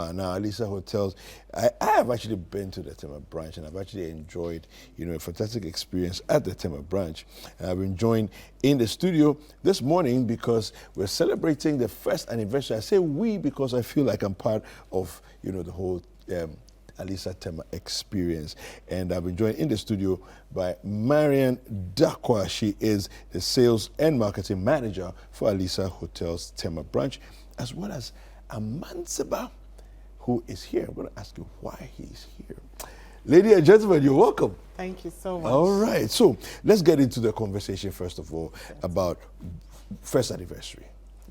Now, Alisa Hotels, I have actually been to the Tema branch, and I've actually enjoyed, a fantastic experience at the Tema branch. And I've been joined in the studio this morning because we're celebrating the first anniversary. I say we because I feel like I'm part of, the whole Alisa Tema experience. And I've been joined in the studio by Marian Dakwa. She is the sales and marketing manager for Alisa Hotels Tema branch, as well as Amanseba, who is here. I'm going to ask you why he's here. Ladies and gentlemen, you're welcome. Thank you so much. All right. So let's get into the conversation, first of all, about first anniversary.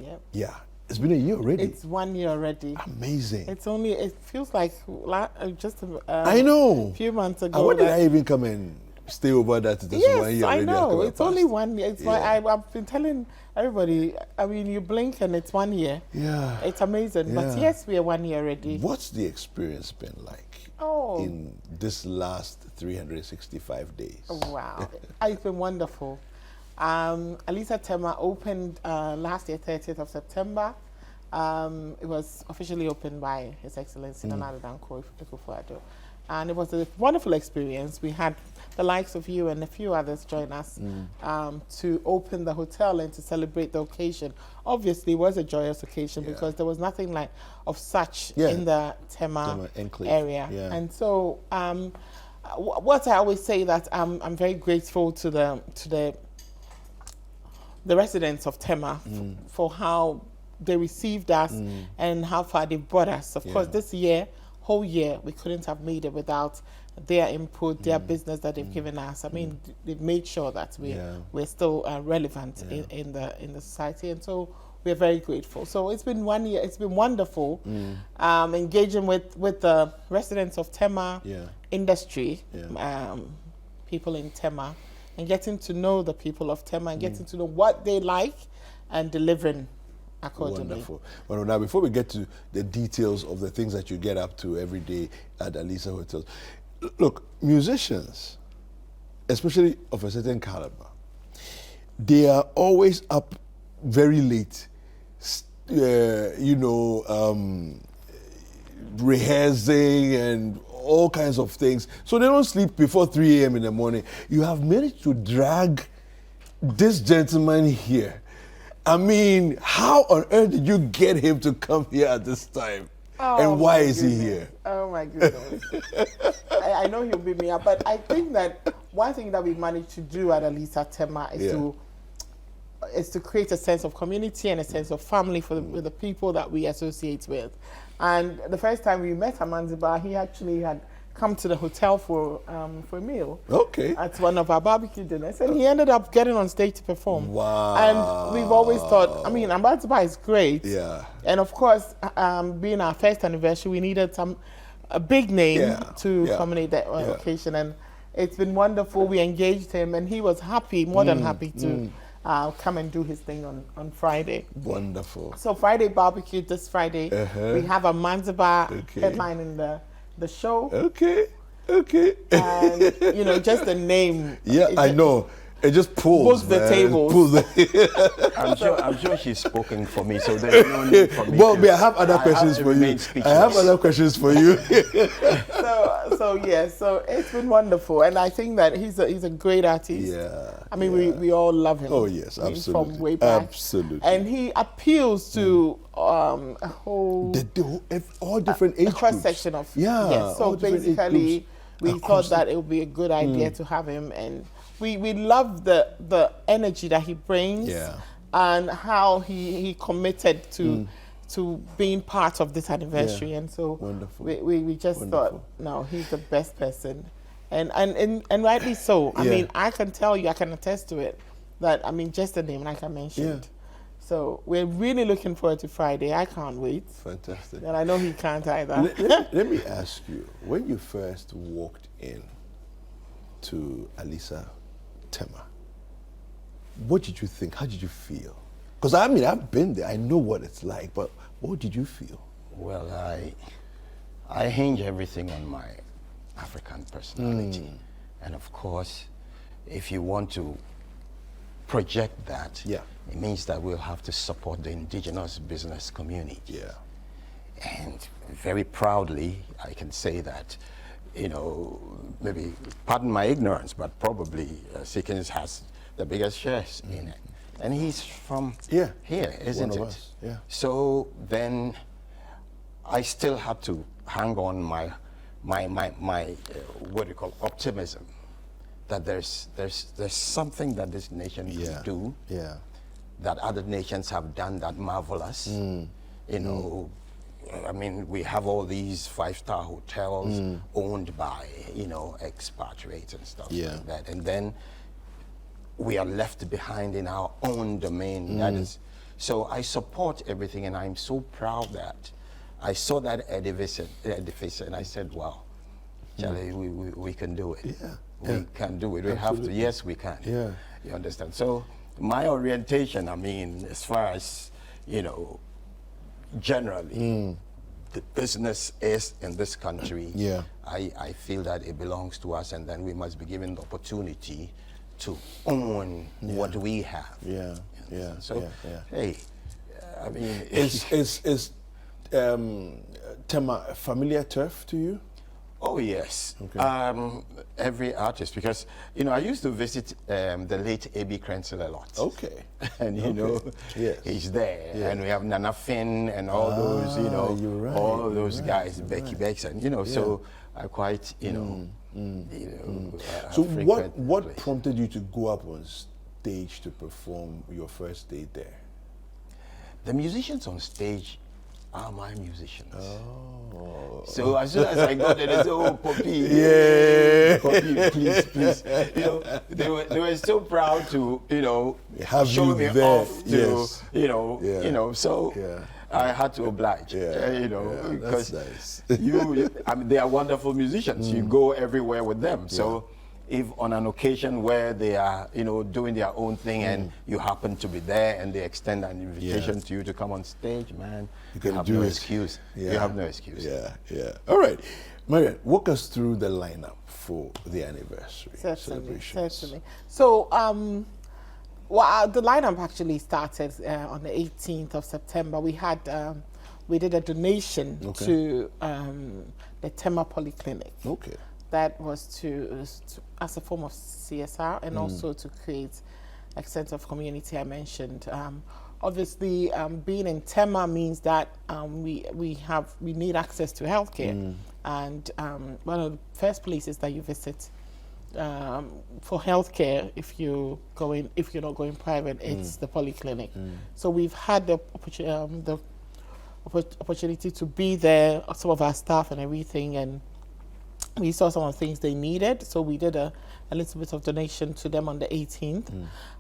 Yep. Yeah. It's been a year already. It's 1 year already. Amazing. It feels like just I know. a few months ago. And when did I even come and stay over that? It's 1 year already. I know. It's only 1 year. It's why I've been telling everybody, you blink and it's 1 year. Yeah. It's amazing. Yeah. But yes, we are 1 year already. What's the experience been like in this last 365 days? Wow. It's been wonderful. Alisa Tema opened last year, 30th of September. It was officially opened by His Excellency Nana Danko Akufo-Addo. And it was a wonderful experience. We had the likes of you and a few others join us to open the hotel and to celebrate the occasion. Obviously, it was a joyous occasion because there was nothing like of such in the Tema area. Yeah. And so, what I always say that I'm very grateful to the residents of Tema for how they received us and how far they brought us. Of course, this whole year, we couldn't have made it without their input, their business that they've given us. I mean, they've made sure that we're still relevant in the society, and so we're very grateful. So it's been 1 year. It's been wonderful engaging with the residents of Tema industry, people in Tema, and getting to know the people of Tema and getting to know what they like and delivering accordingly. Wonderful. Well, now, before we get to the details of the things that you get up to every day at Alisa Hotels, look, musicians, especially of a certain caliber, they are always up very late, rehearsing and all kinds of things. So they don't sleep before 3 a.m. in the morning. You have managed to drag this gentleman here. I mean, how on earth did you get him to come here at this time? And why is he here? Oh my goodness. I know he'll beat me up, but I think that one thing that we managed to do at Alisa Tema is to create a sense of community and a sense of family for the people that we associate with. And the first time we met Amanziba, he actually had come to the hotel for a meal. Okay. At one of our barbecue dinners, and he ended up getting on stage to perform. Wow. And we've always thought, Amanziba is great. Yeah. And of course, being our first anniversary, we needed a big name to accommodate that occasion, and it's been wonderful. We engaged him, and he was happy, more than happy to come and do his thing on Friday. Wonderful. So Friday barbecue this Friday. We have Amanziba headline in the show. Okay. And just the name. Yeah, I know. It just pulls the tables. I'm sure she's spoken for me, so there's no need for me. Well, I have other questions for you. I have other questions for you. So it's been wonderful, and I think that he's a great artist. Yeah. I mean, we all love him. Oh yes, absolutely. From way back. Absolutely. And he appeals to a whole all different age cross groups. section of So basically, we thought that it would be a good idea to have him, and we love the energy that he brings and how he committed to being part of this anniversary. And so we just thought, no, he's the best person, and rightly so. I mean, I can tell you, I can attest to it, that just the name, like I mentioned. So we're really looking forward to Friday. I can't wait. Fantastic. And I know he can't either. Let me ask you, when you first walked in to Alisa Tema, what did you think? How did you feel? Because I've been there. I know what it's like, but what did you feel? Well, I hinge everything on my African personality. And of course, if you want to project that, it means that we'll have to support the indigenous business community. And very proudly, I can say that, you know, maybe, pardon my ignorance, but probably Seekins has the biggest shares in it. And he's from here, isn't One it? of us, yeah. So then I still had to hang on my what do you call, optimism, that there's something that this nation can do, that other nations have done that marvelous. You know, I mean, we have all these 5-star hotels owned by, you know, expatriates and stuff like that. And then we are left behind in our own domain. That is, so I support everything, and I'm so proud that I saw that edifice and I said, wow, Charlie, we can do it. We can do it. We have to. Yes, we can. You understand? So my orientation, I mean, as far as, you know, generally, the business is in this country. I feel that it belongs to us, and then we must be given the opportunity to own what we have. So, hey, I mean, is Tema familiar turf to you? Oh yes, every artist, because you know I used to visit the late A.B. Krenzel a lot. And you know, he's there, and we have Nana Finn and all those, you know, all of those guys, Becky Bex, and you know, so I quite, you know, so what prompted you to go up on stage to perform your first day there? The musicians on stage are my musicians. So as soon as I got there, they said, "Oh, Poppy, Poppy, please." You know, they were so proud to, you know, have show me there. off to, you know, so I had to oblige. You know, because nice. I mean, they are wonderful musicians. You go everywhere with them. So if on an occasion where they are, you know, doing their own thing and you happen to be there and they extend an invitation to you to come on stage, man, you have no excuse. You have no excuse. All right. Marian, walk us through the lineup for the anniversary celebrations. Certainly. So, the lineup actually started on the 18th of September. We had, we did a donation to the Tema Polyclinic. That was to as a form of CSR and also to create a sense of community. I mentioned. Obviously, being in Tema means that we need access to healthcare, and one of the first places that you visit for healthcare, if you're not going private, it's the polyclinic. So we've had the opportunity to be there, some of our staff and everything, and we saw some of the things they needed, so we did a little bit of donation to them on the 18th.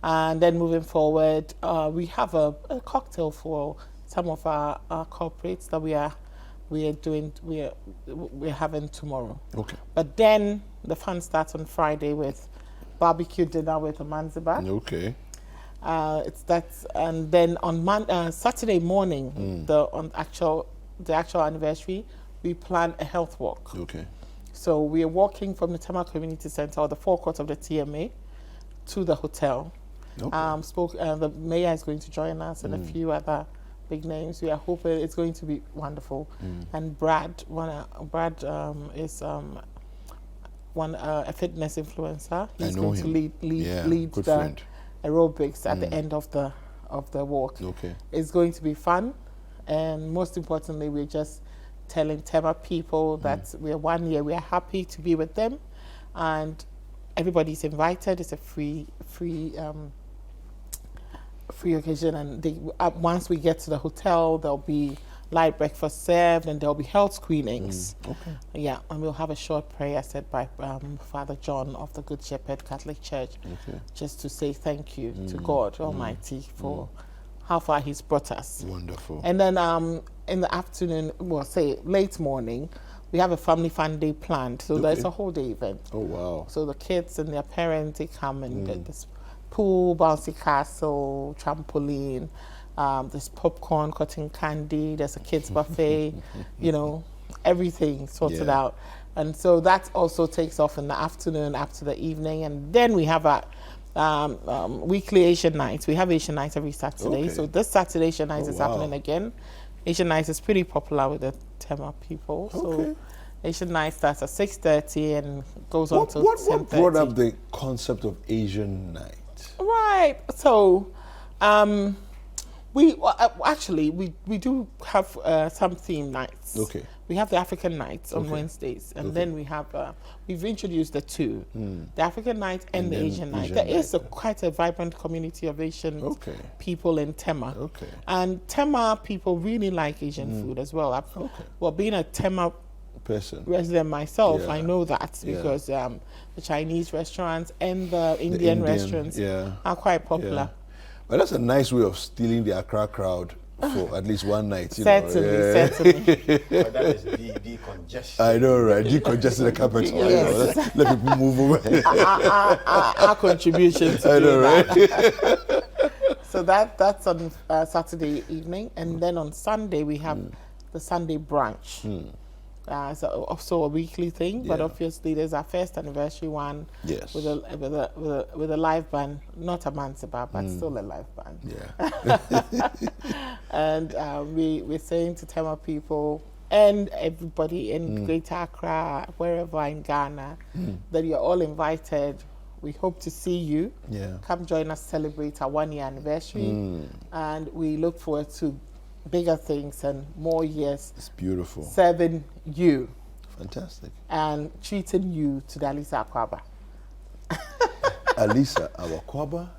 And then moving forward, we have a cocktail for some of our corporates that we're having tomorrow. But then the fun starts on Friday with barbecue dinner with a manziba. And then on Saturday morning, the actual anniversary, we plan a health walk. So we are walking from the Tema Community Center, or the forecourt of the TMA, to the hotel. The mayor is going to join us and a few other big names. We are hoping it's going to be wonderful. And Brad is a fitness influencer. He's going to lead the aerobics at the end of the walk. It's going to be fun, and most importantly, we're just telling Tema people that we're 1 year, we are happy to be with them, and everybody's invited. It's a free occasion, and once we get to the hotel, there'll be light breakfast served, and there'll be health screenings. And we'll have a short prayer said by Father John of the Good Shepherd Catholic Church, just to say thank you to God Almighty for how far He's brought us. Wonderful. And then in the afternoon, well, say late morning, we have a family fun day planned. So there's a whole day event. Oh, wow. So the kids and their parents, they come and get this pool, bouncy castle, trampoline, there's popcorn, cotton candy, there's a kids buffet, you know, everything sorted out. And so that also takes off in the afternoon after the evening. And then we have a weekly Asian nights. We have Asian nights every Saturday. So this Saturday Asian nights is happening again. Asian Night is pretty popular with the Tema people. So Asian Night starts at 6:30 and goes on till 10:30. What brought up the concept of Asian Night? Right. So, we do have some theme nights. Okay. We have the African nights on Wednesdays, and then we have we've introduced the two, the African night and the Asian night. There is quite a vibrant community of Asian people in Tema. Okay. And Tema people really like Asian food as well. Well, being a Tema resident myself, I know that because the Chinese restaurants and the Indian restaurants are quite popular. But that's a nice way of stealing the Accra crowd for at least one night. Certainly. But that is decongestion. I know, right? Decongesting the capital. Yes. Let people move away. Our contribution to that. So that's on Saturday evening, and then on Sunday we have the Sunday brunch. So also a weekly thing, but obviously there's our first anniversary one with a live band, not a Mansa, but still a live band. And we're saying to Tema people and everybody in Greater Accra, wherever in Ghana, that you're all invited. We hope to see you. Come join us, celebrate our 1-year anniversary, and we look forward to bigger things and more years. It's beautiful. Serving you. Fantastic. And treating you to the Alisa Akwaba. Alisa, our Kwaba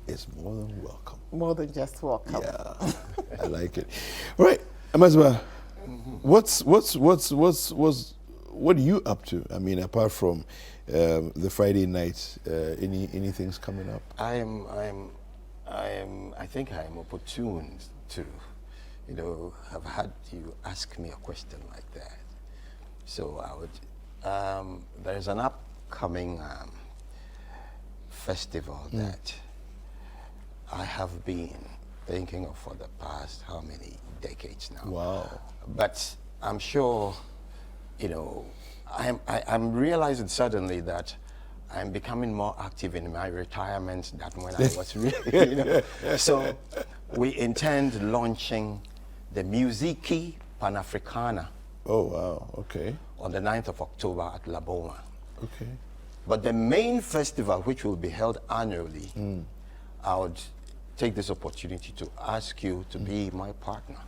is more than welcome. More than just welcome. Yeah, I like it. All right, Amazba, what are you up to? I mean, apart from the Friday nights, any things coming up? I think I am opportune to, have had you ask me a question like that. So I would, there's an upcoming festival that I have been thinking of for the past how many decades now. Wow. But I'm sure, I'm realizing suddenly that I'm becoming more active in my retirement than when I was really, So we intend launching the Musiki Pan-Africana. Oh, wow, okay. On the 9th of October at Laboma. Okay. But the main festival, which will be held annually, I would take this opportunity to ask you to be my partner.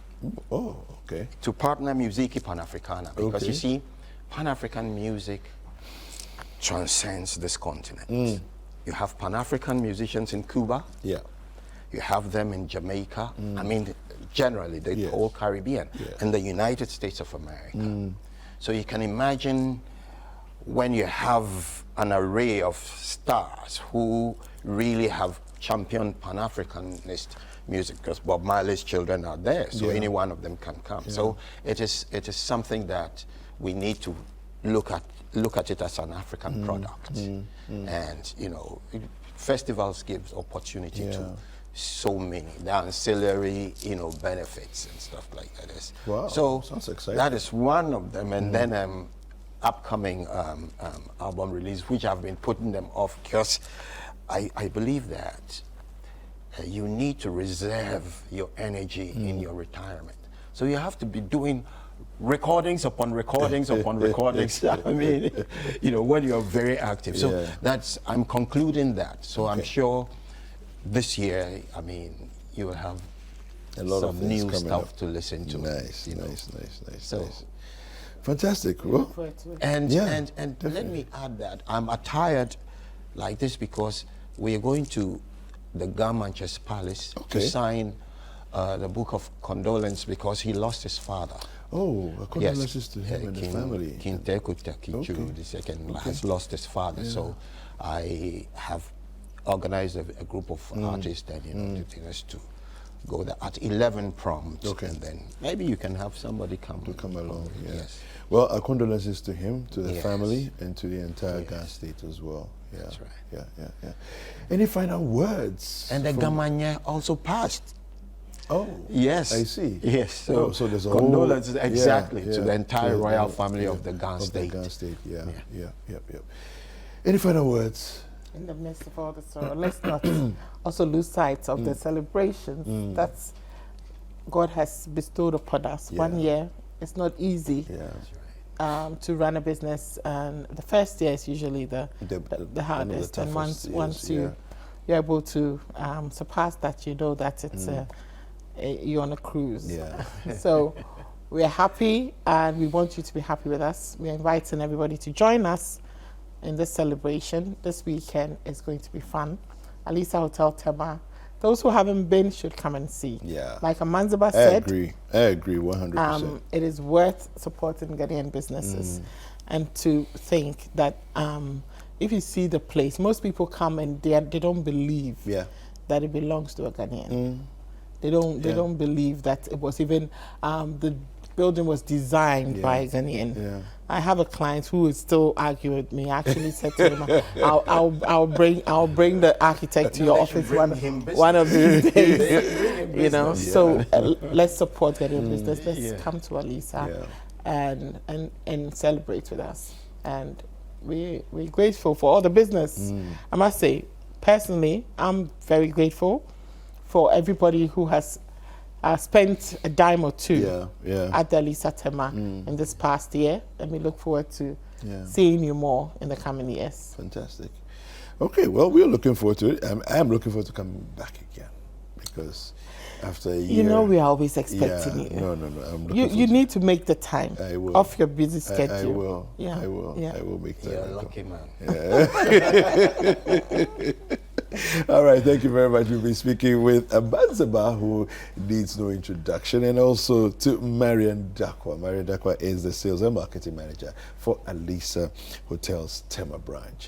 Oh, okay. To partner Musiki Pan-Africana, because you see, Pan-African music transcends this continent. You have Pan-African musicians in Cuba. Yeah. You have them in Jamaica. I mean, generally, the whole Caribbean and the United States of America. So you can imagine when you have an array of stars who really have championed Pan-Africanist music, because Bob Marley's children are there, so any one of them can come. So it is something that we need to look at it as an African product. And festivals give opportunity to so many, the ancillary benefits and stuff like that. Wow, so sounds exciting. That is one of them. And then upcoming album release, which I've been putting them off because I believe that you need to reserve your energy in your retirement. So you have to be doing recordings upon recordings upon recordings. I mean, when you're very active. So I'm concluding that. So I'm sure this year, I mean, you will have a lot of new stuff to listen to. Nice. Fantastic. Well, and let me add that I'm attired like this because we are going to the Garmanches Palace to sign the book of condolence because he lost his father. Oh, condolences to him and the family. King Tekuta Kichu II has lost his father, so I have organized a group of artists that to go there at 11 prompt, and then maybe you can have somebody come along. Yes. Well, our condolences to him, to the family, and to the entire Ghana state as well. Yeah. That's right. Yeah. Any final words? And the Gamanya also passed. Oh, yes. I see. Yes. So there's a condolences to the entire royal family of the Ghana state. Yep. Any final words? In the midst of all the sorrow, let's not also lose sight of the celebrations. That's God has bestowed upon us. 1 year, it's not easy. To run a business, and the first year is usually the hardest. And once you're able to surpass that, you know that it's you're on a cruise. So we're happy, and we want you to be happy with us. We're inviting everybody to join us in this celebration. This weekend is going to be fun. Alisa Hotel tema. Those who haven't been should come and see. Like Amanzaba said, I agree 100%. It is worth supporting Ghanaian businesses, and to think that if you see the place, most people come and they don't believe that it belongs to a Ghanaian. They don't believe that it was even the building was designed by a Ghanaian. I have a client who is still arguing with me. I actually said to him, I'll bring the architect to your office one of these days. You know, so let's support Ghanaian business. Let's come to Alisa and celebrate with us. And we're grateful for all the business. I must say, personally, I'm very grateful for everybody who has spent a dime or two at the Alisa tema in this past year, and we look forward to seeing you more in the coming years. Fantastic. Okay, well, we're looking forward to it. I'm looking forward to coming back again, because after a year... You know, we're always expecting you. No. You need to make the time off your busy schedule. I will. I will make time. You're a lucky man. All right, thank you very much. We've been speaking with Amanzaba, who needs no introduction, and also to Marian Dakwa. Marian Dakwa is the Sales and Marketing Manager for Alisa Hotel's Tema branch.